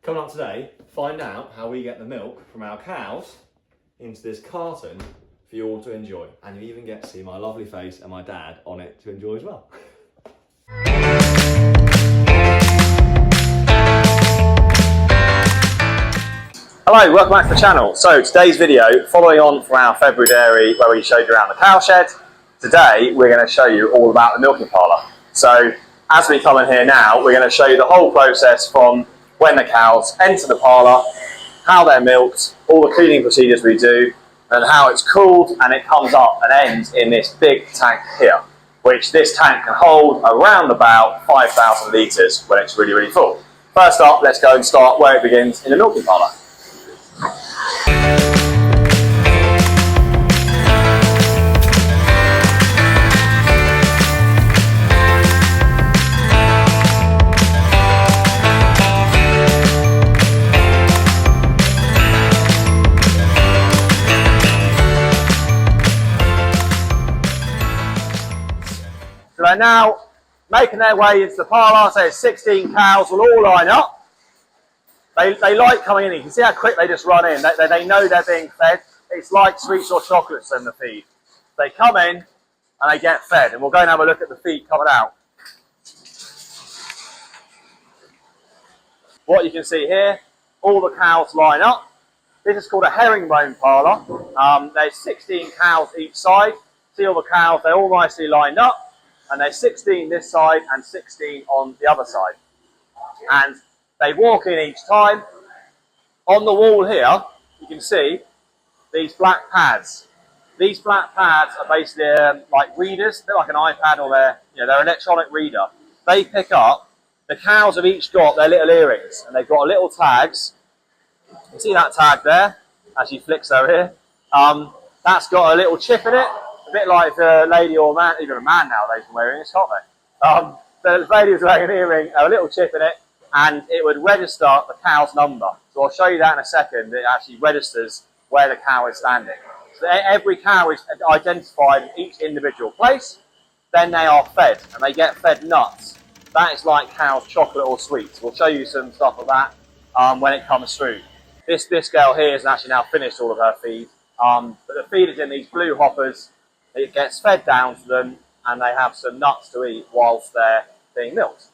Coming up today, find out how we get the milk from our cows into this carton for you all to enjoy. And you even get to see my lovely face and my dad on it to enjoy as well. Hello, welcome back to the channel. So today's video, following on from our February dairy where we showed you around the cow shed, today we're going to show you all about the milking parlour. So as we come in here now, we're going to show you the whole process from when the cows enter the parlour, how they're milked, all the cleaning procedures we do, and how it's cooled and it comes up and ends in this big tank here, which this tank can hold around about 5,000 litres when it's really, really full. First up, let's go and start where it begins in the milking parlour. So they're now making their way into the parlour. So 16 cows will all line up. They like coming in. You can see how quick they just run in. They know they're being fed. It's like sweets or chocolates in the feed. They come in and they get fed. And we'll go and have a look at the feed coming out. What you can see here, all the cows line up. This is called a herringbone parlour. There's 16 cows each side. See all the cows, they're all nicely lined up. And there's 16 this side and 16 on the other side. And they walk in each time. On the wall here, you can see these black pads. These black pads are basically like readers. They're like an iPad or they're an electronic reader. They pick up, the cows have each got their little earrings and they've got little tags. You can see that tag there as she flicks over here. That's got a little chip in it. A bit like a lady or a man, even a man nowadays is wearing this, can't they? The lady was wearing an earring, a little chip in it, and it would register the cow's number. So I'll show you that in a second. It actually registers where the cow is standing. So every cow is identified in each individual place. Then they are fed, and they get fed nuts. That is like cow's chocolate or sweets. We'll show you some stuff of that when it comes through. This girl here has actually now finished all of her feed. But the feed is in these blue hoppers. It gets fed down to them and they have some nuts to eat whilst they're being milked.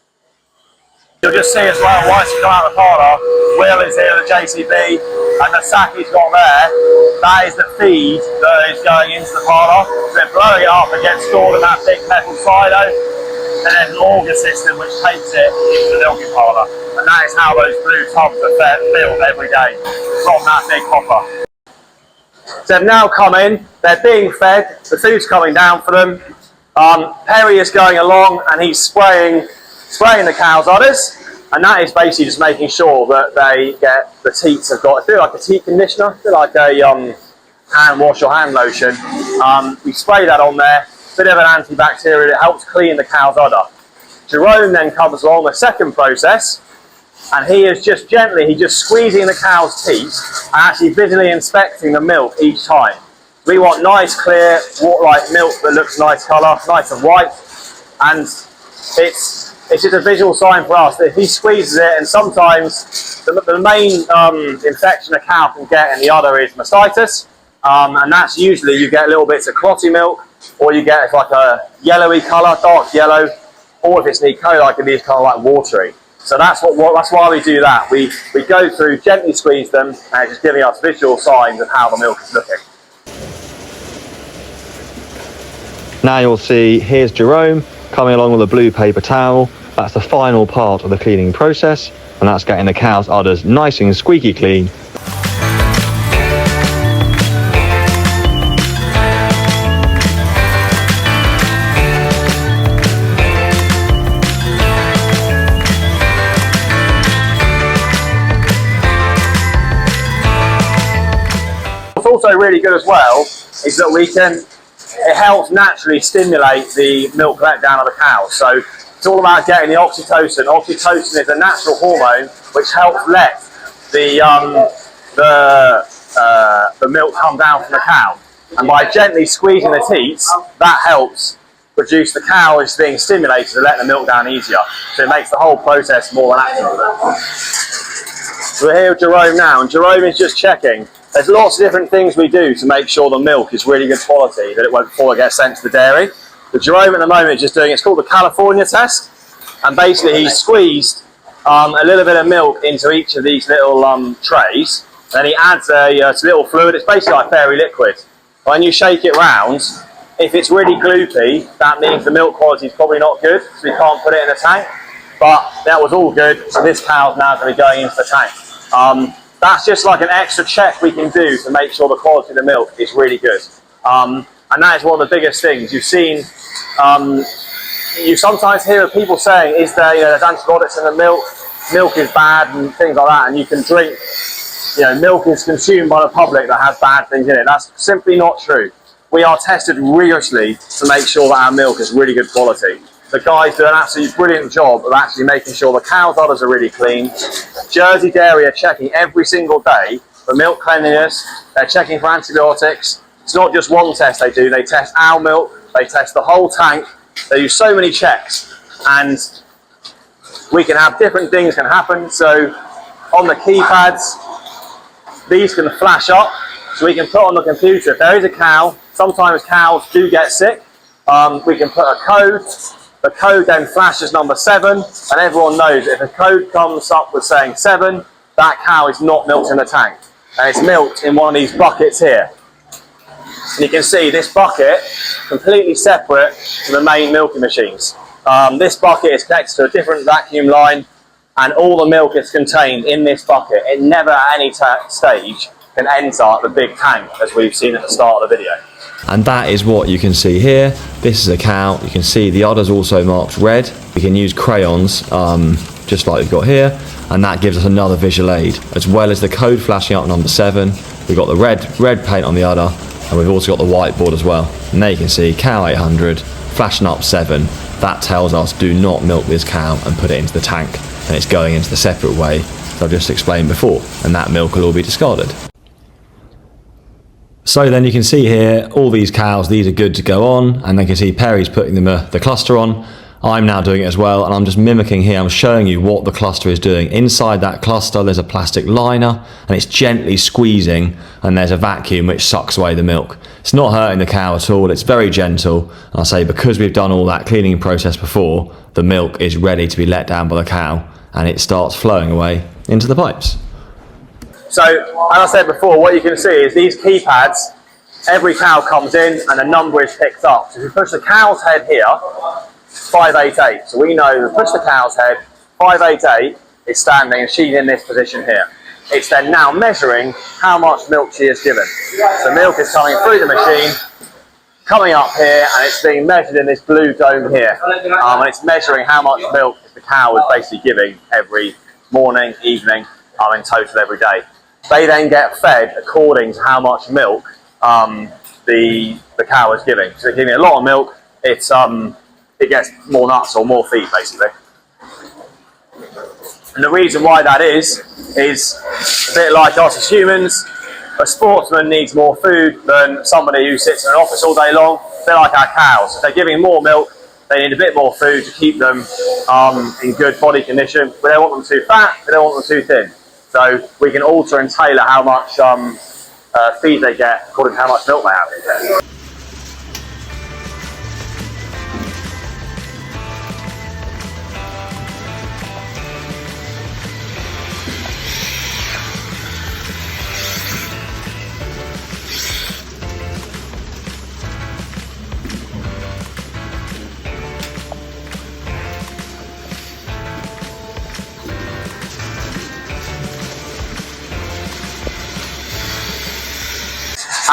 You'll just see as well, once you come out of the parlour, Will is here, the JCB, and the sack he's got there, that is the feed that is going into the parlour. So they're blowing it up and gets stored in that big metal silo. And there's an auger system which takes it into the milking parlour. And that is how those blue tubs are filled every day from that big hopper. So they've now come in, they're being fed, the food's coming down for them. Perry is going along and he's spraying the cow's udders, and that is basically just making sure that they get, the teats have got, I feel like a teat conditioner, I feel like a hand wash or hand lotion. We spray that on there, bit of an antibacterial, it helps clean the cow's udder. Jerome then comes along the second process, and he is just gently, he's just squeezing the cow's teeth and actually visually inspecting the milk each time. We want nice, clear, water-like milk that looks nice colour, nice and white. And it's just a visual sign for us that he squeezes it, and sometimes the main infection a cow can get in the udder is mastitis. And that's usually you get little bits of clotty milk, or you get like a yellowy colour, dark yellow, or if it's E. coli, it can be kind of like watery. So that's why we do that. We go through, gently squeeze them, and it's just giving us visual signs of how the milk is looking. Now you'll see, here's Jerome coming along with a blue paper towel. That's the final part of the cleaning process, and that's getting the cow's udders nice and squeaky clean. What's also really good as well is that it helps naturally stimulate the milk letdown of the cow. So it's all about getting the oxytocin. Oxytocin is a natural hormone which helps let the milk come down from the cow. And by gently squeezing the teats, that helps produce the cow is being stimulated to let the milk down easier. So it makes the whole process more relaxing. So we're here with Jerome now, and Jerome is just checking. There's lots of different things we do to make sure the milk is really good quality, that it won't before it gets sent to the dairy. But Jerome at the moment is just doing, it's called the California test, and basically he's squeezed a little bit of milk into each of these little trays. Then he adds a little fluid. It's basically like fairy liquid. When you shake it round, if it's really gloopy, that means the milk quality is probably not good, so you can't put it in the tank. But that was all good, so this cow's now going to be going into the tank. That's just like an extra check we can do to make sure the quality of the milk is really good. And that is one of the biggest things. You've seen, you sometimes hear of people saying, is there, there's antibiotics in the milk is bad and things like that, and you can drink, milk is consumed by the public that has bad things in it. That's simply not true. We are tested rigorously to make sure that our milk is really good quality. The guys do an absolutely brilliant job of actually making sure the cow's udders are really clean. Jersey Dairy are checking every single day for milk cleanliness. They're checking for antibiotics. It's not just one test they do. They test our milk. They test the whole tank. They do so many checks, and we can have different things can happen. So on the keypads, these can flash up, so we can put on the computer if there is a cow. Sometimes cows do get sick. We can put a code. The code then flashes number 7, and everyone knows if a code comes up with saying 7, that cow is not milked in the tank, and it's milked in one of these buckets here. And you can see this bucket completely separate to the main milking machines. This bucket is connected to a different vacuum line, and all the milk is contained in this bucket. It never at any stage can enter the big tank, as we've seen at the start of the video. And that is what you can see here. This is a cow. You can see the udder's also marked red. We can use crayons, just like we've got here, and that gives us another visual aid. As well as the code flashing up number 7, we've got the red paint on the udder, and we've also got the whiteboard as well. And there you can see cow 800, flashing up 7. That tells us do not milk this cow and put it into the tank, and it's going into the separate way that I've just explained before, and that milk will all be discarded. So then you can see here, all these cows, these are good to go on, and then you can see Perry's putting the cluster on. I'm now doing it as well, and I'm just mimicking here, I'm showing you what the cluster is doing. Inside that cluster, there's a plastic liner, and it's gently squeezing, and there's a vacuum which sucks away the milk. It's not hurting the cow at all, it's very gentle, and I say because we've done all that cleaning process before, the milk is ready to be let down by the cow, and it starts flowing away into the pipes. So, as I said before, what you can see is these keypads, every cow comes in and a number is picked up. So if you push the cow's head here, 588. So we know if we push the cow's head, 588 is standing and she's in this position here. It's then now measuring how much milk she has given. So milk is coming through the machine, coming up here, and it's being measured in this blue dome here. And it's measuring how much milk the cow is basically giving every morning, evening, in total every day. They then get fed according to how much milk the cow is giving. So they're giving a lot of milk, it gets more nuts or more feed basically. And the reason why that is a bit like us as humans. A sportsman needs more food than somebody who sits in an office all day long. A bit like our cows. If they're giving more milk, they need a bit more food to keep them in good body condition. We don't want them too fat, we don't want them too thin. So we can alter and tailor how much feed they get according to how much milk they have.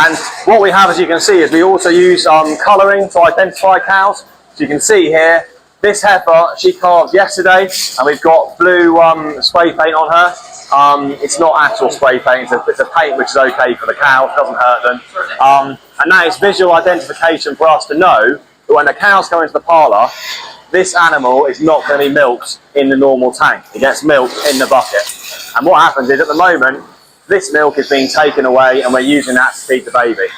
And what we have, as you can see, is we also use colouring to identify cows. So you can see here, this heifer, she calved yesterday, and we've got blue spray paint on her. It's not actual spray paint, it's a paint which is okay for the cow, it doesn't hurt them. And that is visual identification for us to know that when the cows come into the parlour, this animal is not going to be milked in the normal tank. It gets milked in the bucket. And what happens is, at the moment, this milk is being taken away and we're using that to feed the baby.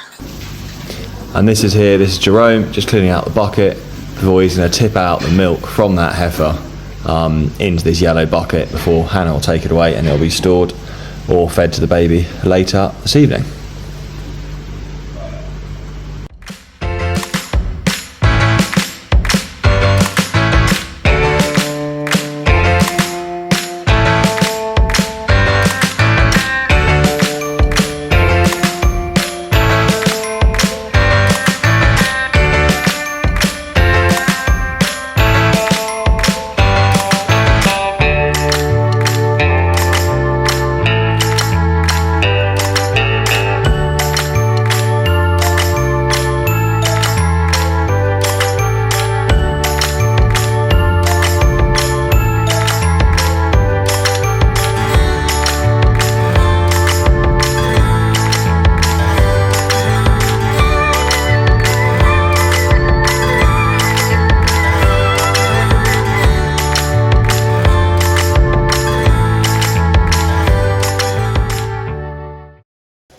And this is Jerome just cleaning out the bucket before he's going to tip out the milk from that heifer into this yellow bucket before Hannah will take it away and it'll be stored or fed to the baby later this evening.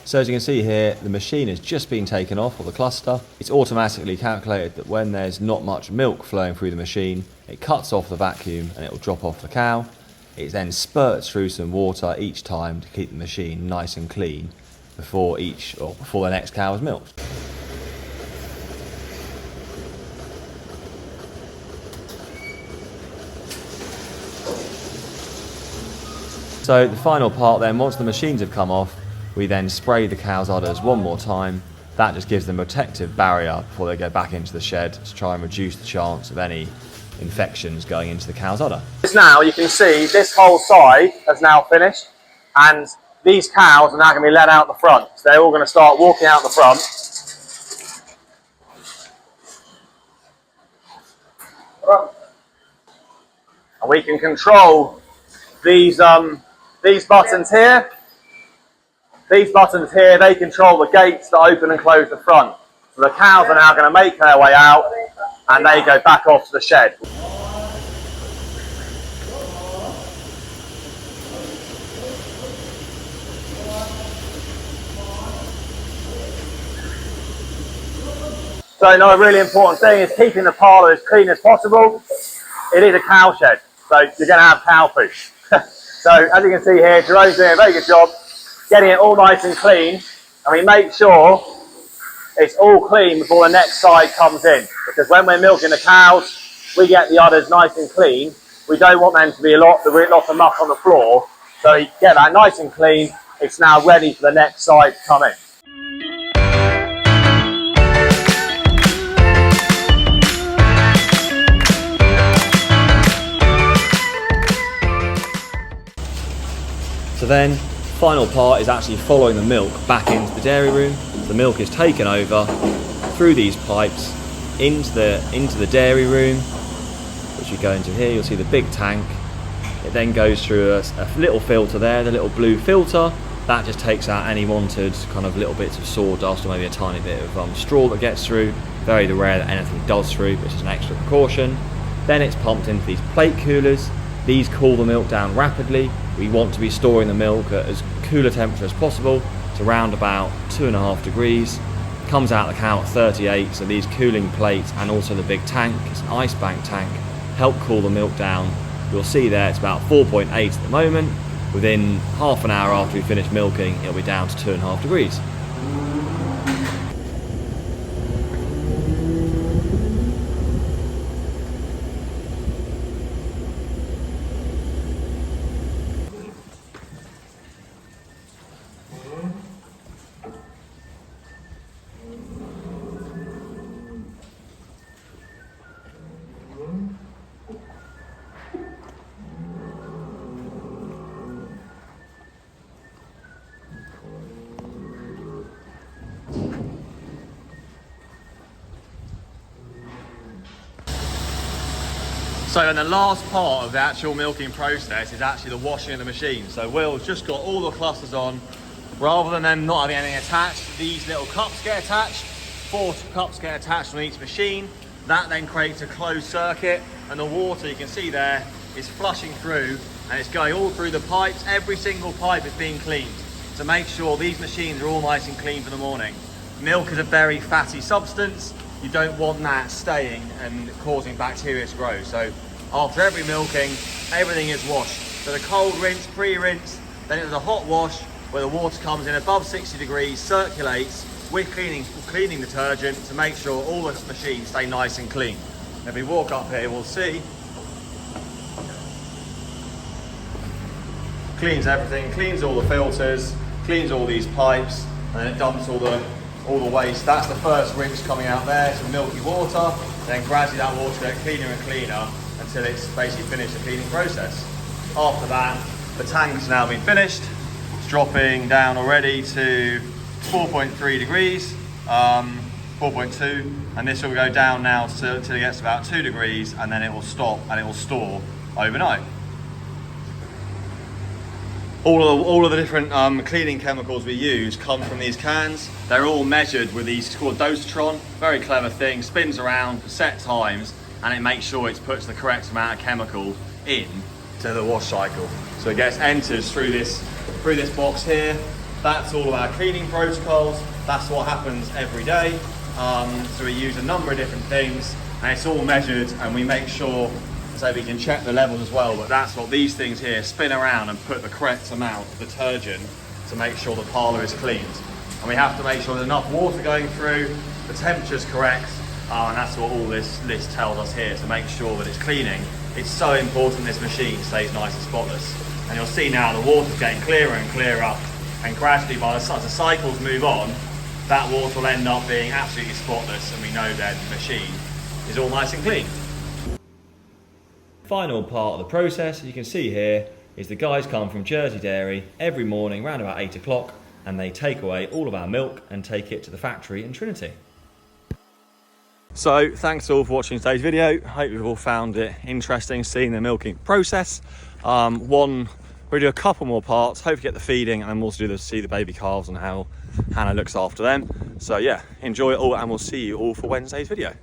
So as you can see here, the machine has just been taken off, or the cluster. It's automatically calculated that when there's not much milk flowing through the machine, it cuts off the vacuum and it will drop off the cow. It then spurts through some water each time to keep the machine nice and clean before the next cow is milked. So the final part then, once the machines have come off, we then spray the cow's udders one more time. That just gives them a protective barrier before they go back into the shed to try and reduce the chance of any infections going into the cow's udder. Now you can see this whole side has now finished, and these cows are now going to be let out the front. So they're all going to start walking out the front. And we can control these buttons here. These buttons here, they control the gates that open and close the front. So the cows are now going to make their way out and they go back off to the shed. So another really important thing is keeping the parlour as clean as possible. It is a cow shed, so you're going to have cow food. So as you can see here, Jerome's doing a very good job getting it all nice and clean, and we make sure it's all clean before the next side comes in, because when we're milking the cows, we get the udders nice and clean. We don't want them to be lots of muck on the floor, so you get that nice and clean. It's now ready for the next side to come in. So then, final part is actually following the milk back into the dairy room. The milk is taken over through these pipes into the dairy room, which you go into here. You'll see the big tank. It then goes through a little filter there, the little blue filter. That just takes out any wanted kind of little bits of sawdust or maybe a tiny bit of straw that gets through. Very rare that anything does through, which is an extra precaution. Then it's pumped into these plate coolers. These cool the milk down rapidly. We want to be storing the milk at as cool a temperature as possible, to around about 2.5 degrees. Comes out the cow at 38, so these cooling plates and also the big tank, it's an ice bank tank, help cool the milk down. You'll see there it's about 4.8 at the moment. Within half an hour after we finish milking, it'll be down to 2.5 degrees. So then the last part of the actual milking process is actually the washing of the machine. So Will's just got all the clusters on. Rather than them not having anything attached, these little cups get attached. 4 cups get attached on each machine. That then creates a closed circuit, and the water you can see there is flushing through, and it's going all through the pipes. Every single pipe is being cleaned to make sure these machines are all nice and clean for the morning. Milk is a very fatty substance. You don't want that staying and causing bacteria to grow. So After every milking, everything is washed. So the cold rinse, pre-rinse, then it was a hot wash where the water comes in above 60 degrees, circulates with cleaning detergent to make sure all the machines stay nice and clean. If we walk up here, we'll see. Cleans everything, cleans all the filters, cleans all these pipes, and then it dumps all the waste. That's the first rinse coming out there, some milky water. Then gradually that water gets cleaner and cleaner until it's basically finished the cleaning process. After that, the tank's now been finished. It's dropping down already to 4.3 degrees, 4.2, and this will go down now till it gets to about 2 degrees, and then it will stop and it will store overnight. All of the different cleaning chemicals we use come from these cans. They're all measured with these, it's called dosatron. Very clever thing, spins around for set times, and it makes sure it puts the correct amount of chemical in to the wash cycle. So it enters through this box here. That's all of our cleaning protocols. That's what happens every day. So we use a number of different things, and it's all measured, and we make sure, so we can check the levels as well, but that's what these things here spin around and put the correct amount of detergent to make sure the parlour is cleaned. And we have to make sure there's enough water going through, the temperature's correct, and that's what all this list tells us here, to make sure that it's cleaning. It's so important this machine stays nice and spotless. And you'll see now the water's getting clearer and clearer, and gradually as the cycles move on, that water will end up being absolutely spotless, and we know that the machine is all nice and clean. Final part of the process, you can see here, is the guys come from Jersey Dairy every morning around about 8 o'clock, and they take away all of our milk and take it to the factory in Trinity. So thanks all for watching today's video. Hope you've all found it interesting seeing the milking process. We'll do a couple more parts, hope you get the feeding, and we'll also see the baby calves and how Hannah looks after them. So yeah, enjoy it all, and we'll see you all for Wednesday's video.